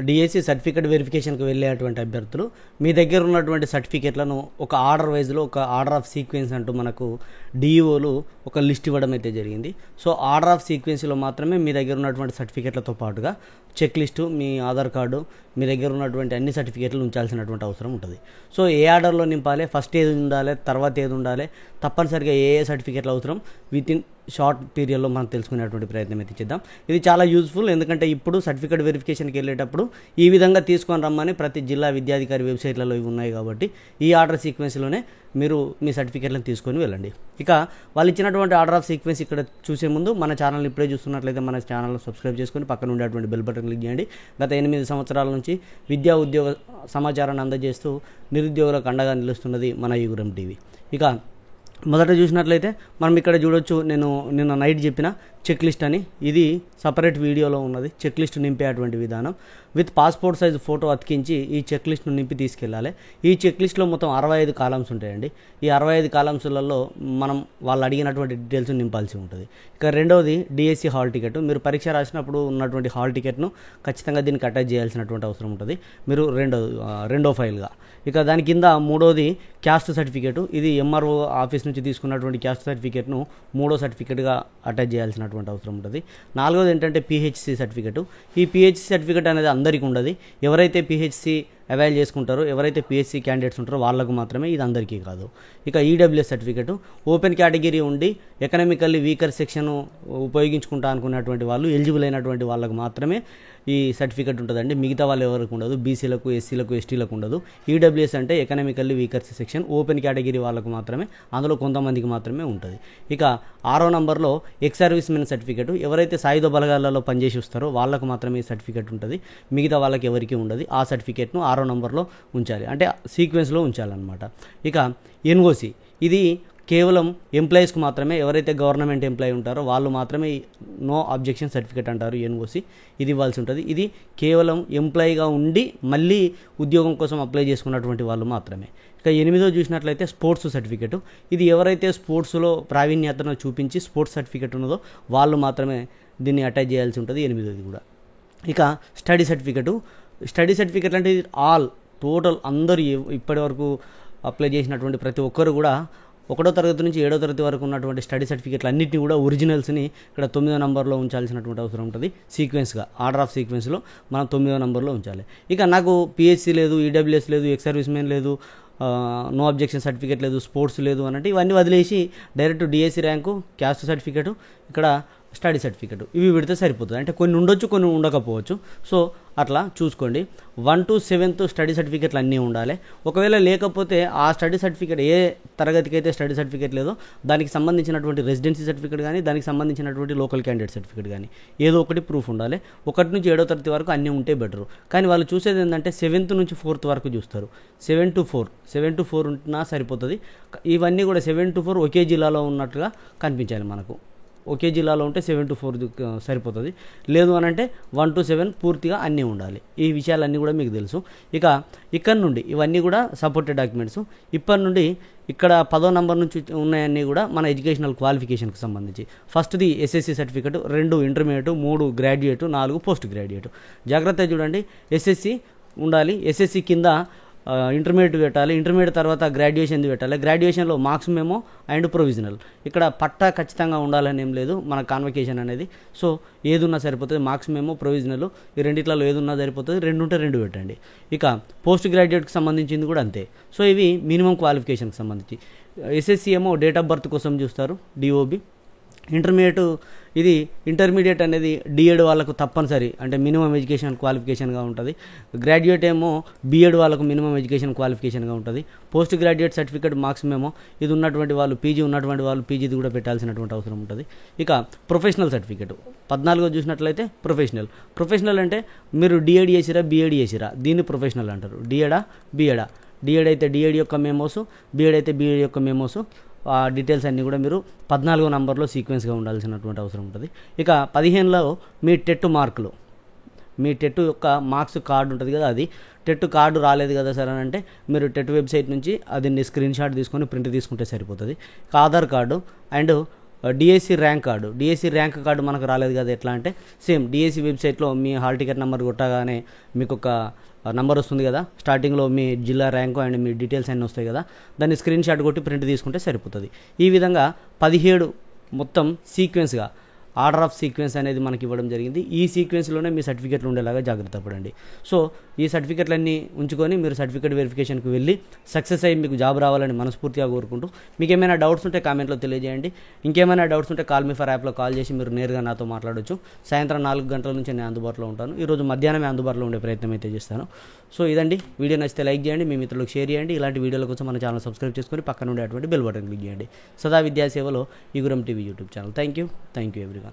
DSC certificate వెరిఫికేషన్కి వెళ్ళేటువంటి అభ్యర్థులు మీ దగ్గర ఉన్నటువంటి సర్టిఫికేట్లను ఒక ఆర్డర్ వైజ్లో ఒక ఆర్డర్ ఆఫ్ సీక్వెన్స్ అంటూ మనకు డిఈఓలు ఒక లిస్ట్ ఇవ్వడం అయితే జరిగింది. సో ఆర్డర్ ఆఫ్ సీక్వెన్స్లో మాత్రమే మీ దగ్గర ఉన్నటువంటి సర్టిఫికేట్లతో పాటుగా చెక్ లిస్టు, మీ ఆధార్ కార్డు, మీ దగ్గర ఉన్నటువంటి అన్ని సర్టిఫికేట్లు ఉంచాల్సినటువంటి అవసరం ఉంటుంది. సో ఏ ఆర్డర్లో నింపాలి, ఫస్ట్ ఏది ఉండాలి, తర్వాత ఏది ఉండాలి, తప్పనిసరిగా ఏ సర్టిఫికేట్లు అవసరం విత్ ఇన్ షార్ట్ పీరియడ్లో మనం తెలుసుకునేటువంటి ప్రయత్నం అయితే చేద్దాం. ఇది చాలా యూజ్ఫుల్, ఎందుకంటే ఇప్పుడు సర్టిఫికేట్ వెరిఫికేషన్కి వెళ్ళేటప్పుడు ఈ విధంగా తీసుకొని రమ్మని ప్రతి జిల్లా విద్యాధికారి వెబ్సైట్లలో ఇవి ఉన్నాయి కాబట్టి ఈ ఆర్డర్ సీక్వెన్స్లోనే మీరు మీ సర్టిఫికేట్లను తీసుకొని వెళ్ళండి. ఇక వాళ్ళు ఇచ్చినటువంటి ఆర్డర్ ఆఫ్ సీక్వెన్స్ ఇక్కడ చూసే ముందు మన ఛానల్ని ఇప్పుడే చూస్తున్నట్లయితే మన ఛానల్ని సబ్స్క్రైబ్ చేసుకొని పక్కన ఉండేటువంటి బెల్ బటన్ క్లిక్ చేయండి. గత 8 సంవత్సరాల నుంచి విద్యా ఉద్యోగ సమాచారాన్ని అందజేస్తూ నిరుద్యోగులకు అండగా నిలుస్తున్నది మన యుగురం టీవీ. ఇక మొదట చూసినట్లయితే మనం ఇక్కడ చూడొచ్చు, నేను నిన్న నైట్ చెప్పిన చెక్ లిస్ట్ అని, ఇది సపరేట్ వీడియోలో ఉన్నది. చెక్ లిస్ట్ నింపేటువంటి విధానం విత్ పాస్పోర్ట్ సైజ్ ఫోటో అతికించి ఈ చెక్ లిస్ట్ను నింపి తీసుకెళ్ళాలి. ఈ చెక్ లిస్ట్లో మొత్తం 65 కాలమ్స్ ఉంటాయండి. ఈ 65 కాలమ్స్లలో మనం వాళ్ళు అడిగినటువంటి డీటెయిల్స్ నింపాల్సి ఉంటుంది. ఇక రెండవది డిఎస్సి హాల్ టికెట్. మీరు పరీక్ష రాసినప్పుడు ఉన్నటువంటి హాల్ టికెట్ను ఖచ్చితంగా దీనికి అటాచ్ చేయాల్సినటువంటి అవసరం ఉంటుంది, మీరు రెండో ఫైల్గా. ఇక దాని కింద మూడోది క్యాస్ట్ సర్టిఫికేటు. ఇది ఎంఆర్ఓ ఆఫీస్ నుంచి తీసుకున్నటువంటి క్యాస్ట్ సర్టిఫికేట్ను మూడో సర్టిఫికేట్గా అటాచ్ చేయాల్సినటువంటి అవసరం ఉంటుంది. నాలుగోది ఏంటంటే పిహెచ్సి సర్టిఫికేటు. ఈ పిహెచ్సి సర్టిఫికేట్ అనేది అందరికీ ఉండదు. ఎవరైతే పిహెచ్సి అవైల్ చేసుకుంటారో, ఎవరైతే పిహెచ్సి క్యాండిడేట్స్ ఉంటారో వాళ్ళకు మాత్రమే, ఇది అందరికీ కాదు. ఇక ఈడబ్ల్యూఎస్ సర్టిఫికేటు. ఓపెన్ కేటగిరీ ఉండి ఎకనామికల్లీ వీకర్ సెక్షన్ ఉపయోగించుకుంటా అనుకున్నటువంటి వాళ్ళు, ఎలిజిబుల్ అయినటువంటి వాళ్ళకు మాత్రమే ఈ సర్టిఫికేట్ ఉంటుందండి. మిగతా వాళ్ళు ఎవరికి ఉండదు. బీసీలకు, ఎస్సీలకు, ఎస్టీలకు ఉండదు. ఈడబ్ల్యూఎస్ అంటే economically weaker section, open category వాళ్ళకు మాత్రమే, అందులో కొంతమందికి మాత్రమే ఉంటుంది. ఇక 6వ నంబర్లో ఎక్స్ సర్వీస్ మెన్ సర్టిఫికేట్. ఎవరైతే సాయుధ బలగాలలో పనిచేసి వస్తారో వాళ్ళకు మాత్రమే ఈ సర్టిఫికేట్ ఉంటుంది, మిగతా వాళ్ళకి ఎవరికి ఉండదు. ఆ సర్టిఫికేట్ను 6వ నంబర్లో ఉంచాలి, అంటే సీక్వెన్స్లో ఉంచాలన్నమాట. ఇక ఎన్ఓసి, ఇది కేవలం ఎంప్లాయీస్కి మాత్రమే, ఎవరైతే గవర్నమెంట్ ఎంప్లాయీ ఉంటారో వాళ్ళు మాత్రమే నో అబ్జెక్షన్ సర్టిఫికేట్ అంటారు ఎన్ఓసి, ఇది ఇవ్వాల్సి ఉంటుంది. ఇది కేవలం ఎంప్లాయీగా ఉండి మళ్ళీ ఉద్యోగం కోసం అప్లై చేసుకున్నటువంటి వాళ్ళు మాత్రమే. ఇక 8వ చూసినట్లయితే స్పోర్ట్స్ సర్టిఫికేటు. ఇది ఎవరైతే స్పోర్ట్స్లో ప్రావీణ్యతను చూపించి స్పోర్ట్స్ సర్టిఫికేట్ ఉన్నదో వాళ్ళు మాత్రమే దీన్ని అటాచ్ చేయాల్సి ఉంటుంది, 8వది కూడా. ఇక స్టడీ సర్టిఫికేటు. స్టడీ సర్టిఫికేట్ అంటే ఆల్ టోటల్ అందరూ ఇప్పటి వరకు అప్లై చేసినటువంటి ప్రతి ఒక్కరు కూడా 1వ తరగతి నుంచి 7వ తరగతి వరకు ఉన్నటువంటి స్టడీ సర్టిఫికేట్లు అన్నింటినీ కూడా ఒరిజినల్స్ని ఇక్కడ 9వ నంబర్లో ఉంచాల్సినటువంటి అవసరం ఉంటుంది. సీక్వెన్స్గా ఆర్డర్ ఆఫ్ సీక్వెన్స్లో మనం 9వ నంబర్లో ఉంచాలి. ఇక నాకు పిహెచ్సి లేదు, ఈడబ్ల్యూఎస్ లేదు, ఎక్స్ సర్వీస్ మెన్ లేదు, నో అబ్జెక్షన్ సర్టిఫికేట్ లేదు, స్పోర్ట్స్ లేదు అని అంటే ఇవన్నీ వదిలేసి direct DSC rank, caste certificate, ఇక్కడ స్టడీ సర్టిఫికేట్ ఇవి పెడితే సరిపోతుంది. అంటే కొన్ని ఉండొచ్చు, కొన్ని ఉండకపోవచ్చు. సో అట్లా చూసుకోండి. 1 to 7th స్టడీ సర్టిఫికేట్లు అన్నీ ఉండాలి. ఒకవేళ లేకపోతే ఆ స్టడీ సర్టిఫికేట్ ఏ తరగతికి అయితే స్టడీ సర్టిఫికేట్ లేదో దానికి సంబంధించినటువంటి రెసిడెన్సీ సర్టిఫికేట్ కానీ, దానికి సంబంధించినటువంటి లోకల్ క్యాండిడేట్ సర్టిఫికేట్ కానీ ఏదో ఒకటి ప్రూఫ్ ఉండాలి. 1 నుంచి 7వ తరగతి వరకు అన్నీ ఉంటే బెటరు. కానీ వాళ్ళు చూసేది ఏంటంటే 7th నుంచి 4th వరకు చూస్తారు. 7 to 4 ఉంటున్నా సరిపోతుంది. ఇవన్నీ కూడా 7 to 4 ఒకే జిల్లాలో ఉన్నట్టుగా కనిపించాలి మనకు. ఒకే జిల్లాలో ఉంటే 7 to 4 సరిపోతుంది. లేదు అని అంటే 1 to 7 పూర్తిగా అన్నీ ఉండాలి. ఈ విషయాలన్నీ కూడా మీకు తెలుసు. ఇక ఇక్కడ నుండి ఇవన్నీ కూడా సపోర్టెడ్ డాక్యుమెంట్స్. ఇప్పటి నుండి ఇక్కడ 10వ నంబర్ నుంచి ఉన్నాయన్నీ కూడా మన ఎడ్యుకేషనల్ క్వాలిఫికేషన్కి సంబంధించి. ఫస్ట్ది SSC certificate, 2 intermediate, 3 graduate, 4 post graduate. జాగ్రత్తగా చూడండి, ఎస్ఎస్సి ఉండాలి. ఎస్ఎస్సి కింద ఇంటర్మీడియట్ పెట్టాలి. ఇంటర్మీడియట్ తర్వాత గ్రాడ్యుయేషన్ది పెట్టాలి. గ్రాడ్యుయేషన్లో మార్క్స్ మెమో అండ్ ప్రొవిజనల్. ఇక్కడ పట్టా ఖచ్చితంగా ఉండాలని ఏం లేదు మన కాన్వకేషన్ అనేది. సో ఏదున్నా సరిపోతుంది. మార్క్స్ మెమో, ప్రొవిజనల్ ఈ రెండిట్లలో ఏదున్నా సరిపోతుంది. 2 ఉంటే 2 పెట్టండి. ఇక పోస్ట్ గ్రాడ్యుయేట్కి సంబంధించింది కూడా అంతే. సో ఇవి మినిమం క్వాలిఫికేషన్కి సంబంధించి. ఎస్ఎస్సి ఏమో డేట్ ఆఫ్ బర్త్ కోసం చూస్తారు, డిఓబి. ఇంటర్మీడియట్ అనేది డిఎడ్ వాళ్ళకు తప్పనిసరి, అంటే మినిమం ఎడ్యుకేషన్ క్వాలిఫికేషన్గా ఉంటుంది. గ్రాడ్యుయేట్ ఏమో బిఎడ్ వాళ్ళకు మినిమం ఎడ్యుకేషన్ క్వాలిఫికేషన్గా ఉంటుంది. Post graduate certificate marks memo ఇది ఉన్నటువంటి వాళ్ళు, పీజీ ఉన్నటువంటి వాళ్ళు పీజీది కూడా అవసరం ఉంటుంది. ఇక ప్రొఫెషనల్ సర్టిఫికేట్ 14 చూసినట్లయితే ప్రొఫెషనల్ అంటే మీరు డిఎడ్ చేసిరా, బిఎడ్ చేసిరా, దీన్ని ప్రొఫెషనల్ అంటారు. బిఎడా, డిఎడ్ అయితే డిఎడ్ యొక్క మెమోస్, బిఎడ్ అయితే బిఎడ్ యొక్క మెమోస్. ఆ డీటెయిల్స్ అన్నీ కూడా మీరు 14వ నంబర్లో సీక్వెన్స్గా ఉండాల్సినటువంటి అవసరం ఉంటుంది. ఇక 15లో మీ టెట్ మార్కులు, మీ టెట్ యొక్క మార్క్స్ కార్డు ఉంటుంది కదా, అది టెట్ కార్డు రాలేదు కదా సార్ అని అంటే మీరు టెట్ వెబ్సైట్ నుంచి అది స్క్రీన్ షాట్ తీసుకొని ప్రింట్ తీసుకుంటే సరిపోతుంది. Aadhaar card and DSC rank card మనకు రాలేదు కదా ఎట్లా అంటే సేమ్ డిఎస్సి వెబ్సైట్లో మీ హాల్ టికెట్ నెంబర్ కొట్టగానే మీకు ఒక నంబర్ వస్తుంది కదా, స్టార్టింగ్లో మీ జిల్లా ర్యాంకు అండ్ మీ డీటెయిల్స్ అన్నీ వస్తాయి కదా, దాన్ని స్క్రీన్ షాట్ కొట్టి ప్రింట్ తీసుకుంటే సరిపోతుంది. ఈ విధంగా 17 మొత్తం సీక్వెన్స్గా ఆర్డర్ ఆఫ్ సీక్వెన్స్ అనేది మనకి ఇవ్వడం జరిగింది. ఈ సీక్వెన్స్లోనే మీ సర్టిఫికెట్లు ఉండేలాగా జాగ్రత్త పడండి. సో ఈ సర్టిఫికెట్లన్నీ ఉంచుకొని మీరు సర్టిఫికెట్ వెరిఫికేషన్కి వెళ్ళి సక్సెస్ అయ్యి మీకు జాబ్ రావాలని మనస్ఫూర్తిగా కోరుకుంటూ, మీకు ఏమైనా డౌట్స్ ఉంటే కామెంట్లో తెలియజేయండి. ఇంకేమైనా డౌట్స్ ఉంటే కాల్ మీ ఫర్ యాప్లో కాల్ చేసి మీరు నేరుగా నాతో మాట్లాడవచ్చు. సాయంత్రం 4 గంటల నుంచి నేను అందుబాటులో ఉంటాను. ఈరోజు మధ్యాహ్నమే అందుబాటులో ఉండే ప్రయత్నం అయితే చేస్తాను. సో ఇదండి, వీడియో నచ్చితే లైక్ చేయండి, మీ మిత్రులకు షేర్ చేయండి. ఇలాంటి వీడియోల కోసం మన ఛానల్ సబ్స్క్రైబ్ చేసుకొని పక్కన ఉండేటువంటి బెల్ బటన్ క్లిక్ చేయండి. సదా విద్యాసేవలో ఈగురం TV YouTube channel. Thank you everyone.